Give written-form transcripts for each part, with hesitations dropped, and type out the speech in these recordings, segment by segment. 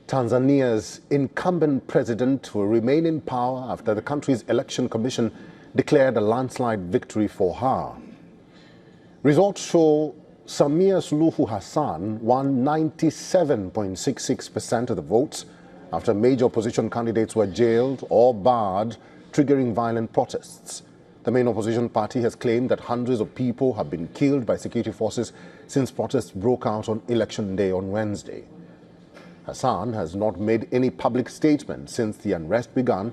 Tanzania's incumbent president will remain in power after the country's election commission declared a landslide victory for her. Results show Samia Suluhu Hassan won 97.66% of the votes after major opposition candidates were jailed or barred, triggering violent protests. The main opposition party has claimed that hundreds of people have been killed by security forces since protests broke out on election day on Wednesday. Hassan has not made any public statement since the unrest began.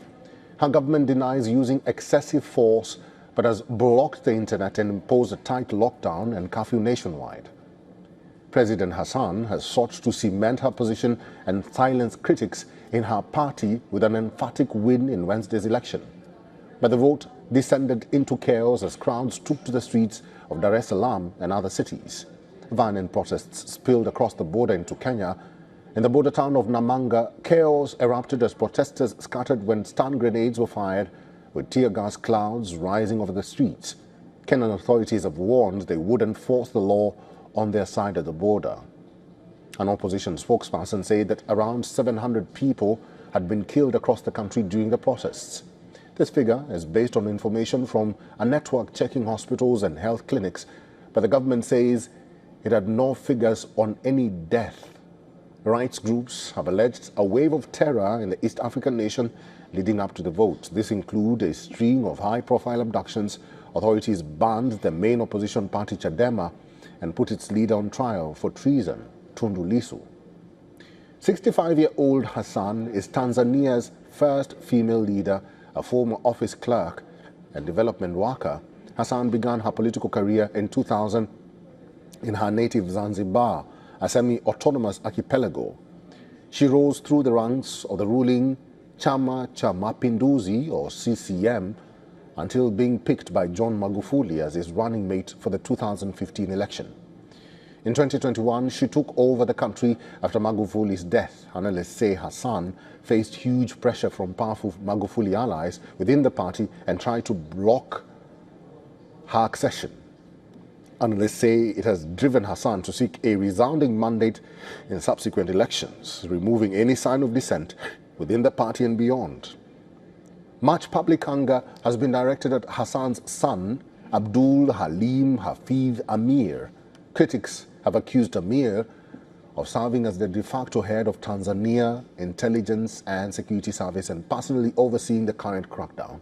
Her government denies using excessive force but has blocked the internet and imposed a tight lockdown and curfew nationwide. President Hassan has sought to cement her position and silence critics in her party with an emphatic win in Wednesday's election. But the vote descended into chaos as crowds took to the streets of Dar es Salaam and other cities. Violent protests spilled across the border into Kenya. In the border town of Namanga, chaos erupted as protesters scattered when stun grenades were fired, with tear gas clouds rising over the streets. Kenyan authorities have warned they would enforce the law on their side of the border. An opposition spokesperson said that around 700 people had been killed across the country during the protests. This figure is based on information from a network checking hospitals and health clinics, but the government says it had no figures on any death. Rights groups have alleged a wave of terror in the East African nation leading up to the vote. This includes a string of high-profile abductions. Authorities banned the main opposition party, Chadema, and put its leader on trial for treason, Tundu Lissu. 65-year-old Hassan is Tanzania's first female leader, a former office clerk and development worker. Hassan began her political career in 2000 in her native Zanzibar, a semi-autonomous archipelago. She rose through the ranks of the ruling Chama cha Mapinduzi, or CCM, until being picked by John Magufuli as his running mate for the 2015 election. In 2021, she took over the country after Magufuli's death. Analysts say Hassan faced huge pressure from powerful Magufuli allies within the party and tried to block her accession. Analysts say it has driven Hassan to seek a resounding mandate in subsequent elections, removing any sign of dissent within the party and beyond. Much public anger has been directed at Hassan's son, Abdul Halim Hafidh Amir. Critics have accused Amir of serving as the de facto head of Tanzania Intelligence and Security Service and personally overseeing the current crackdown.